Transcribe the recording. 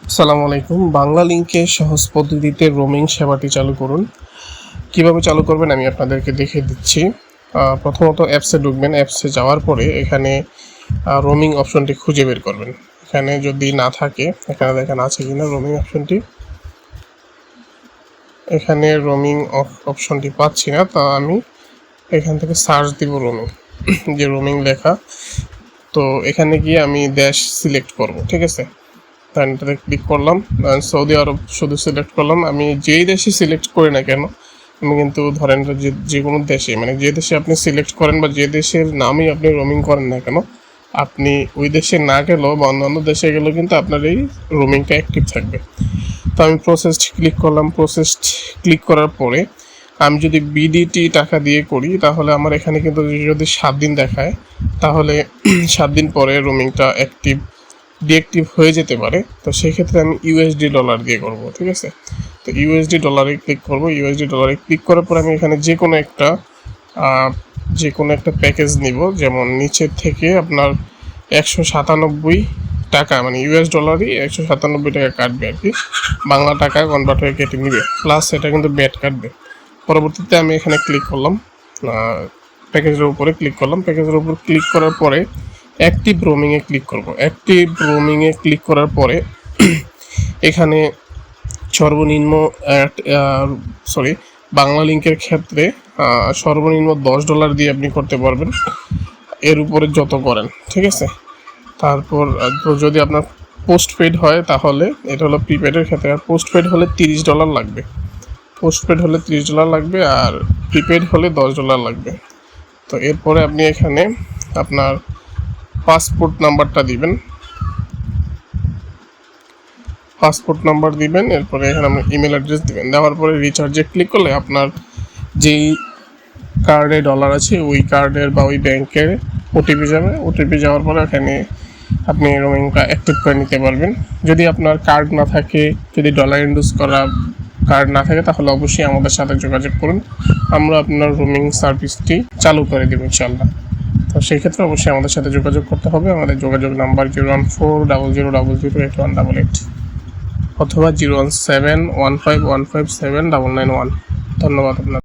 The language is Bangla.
আসসালামু আলাইকুম। বাংলা লিংকে সহজ পদ্ধতিতে রোমিং সেবাটি চালু করুন। কিভাবে চালু করবেন আমি আপনাদেরকে দেখিয়ে দিচ্ছি। প্রথমত অ্যাপসে ঢুকবেন। অ্যাপসে যাওয়ার পরে এখানে রোমিং অপশনটি খুঁজে বের করবেন। এখানে যদি না থাকে, এখানে দেখেন আছে কিনা রোমিং অপশনটি। এখানে রোমিং অপশনটি পাচ্ছি না, তা আমি এখান থেকে সার্চ দিব রোমিং, যে রোমিং লেখা। তো এখানে গিয়ে আমি দেশ সিলেক্ট করব, ঠিক আছে। এটাতে ক্লিক করলাম, সৌদি আরব শুধু সিলেক্ট করলাম। আমি যেই দেশে সিলেক্ট করি না কেন, আমি কিন্তু ধরেন যে কোনো দেশে, মানে যে দেশে আপনি সিলেক্ট করেন বা যে দেশের নামই আপনি রোমিং করেন না কেন, আপনি ওই দেশে না গেলেও বা অন্যান্য দেশে গেলেও কিন্তু আপনার এই রোমিংটা অ্যাক্টিভ থাকবে। তো আমি প্রসেসড ক্লিক করলাম। প্রসেসড ক্লিক করার পরে আমি যদি বিডিটি টাকা দিয়ে করি, তাহলে আমার এখানে কিন্তু যদি 7 দিন দেখায়, তাহলে 7 দিন পরে রোমিংটা ডিঅ্যাক্টিভ হয়ে যেতে পারে। তো সেই ক্ষেত্রে আমি ইউএসডি ডলার দিয়ে করব, ঠিক আছে। তো ইউএসডি ডলারে ক্লিক করব। ইউএসডি ডলারে ক্লিক করার পর আমি এখানে যে কোনো একটা প্যাকেজ নিব। যেমন নিচের থেকে আপনার 197 টাকা, মানে ইউএস ডলারই 197 টাকা কাটবে আর কি, বাংলা টাকা কনভার্ট হয়ে কেটে নিবে, প্লাস এটা কিন্তু ব্যাট কাটবে। পরবর্তীতে আমি এখানে ক্লিক করলাম, প্যাকেজের উপরে ক্লিক করলাম। প্যাকেজের উপর ক্লিক করার পরে অ্যাক্টিভ রোমিংয়ে ক্লিক করব। অ্যাক্টিভ রোমিংয়ে ক্লিক করার পরে এখানে সর্বনিম্ন বাংলা লিঙ্কের ক্ষেত্রে সর্বনিম্ন $10 দিয়ে আপনি করতে পারবেন, এর উপরে যত করেন, ঠিক আছে। তারপর যদি আপনার পোস্ট পেড হয়, তাহলে এটা হলো প্রিপেডের ক্ষেত্রে, আর পোস্ট পেড হলে $30 লাগবে। পোস্ট পেড হলে $30 লাগবে, আর প্রিপেড হলে $10 লাগবে। তো এরপরে আপনি এখানে আপনার পাসপোর্ট নাম্বারটা দিবেন, এরপরে এখানে আপনার ইমেল অ্যাড্রেস দিবেন। দেওয়ার পরে রিচার্জে ক্লিক করলে আপনার যেই কার্ডে ডলার আছে ওই কার্ডের বা ওই ব্যাংকের ওটিপি যাবে। ওটিপি যাওয়ার পরে এখানে আপনি রোমিংটা অ্যাক্টিভ করে নিতে পারবেন। যদি আপনার কার্ড না থাকে, যদি ডলার ইন্ডুস করা কার্ড না থাকে, তাহলে অবশ্যই আমাদের সাথে যোগাযোগ করুন। আমরা আপনার রোমিং সার্ভিসটি চালু করে দেবো ইনশাআল্লাহ। তো সেই ক্ষেত্রে অবশ্যই আমাদের সাথে যোগাযোগ করতে হবে। আমাদের যোগাযোগ নাম্বার 01400008188 অথবা 01715157991। ধন্যবাদ আপনার।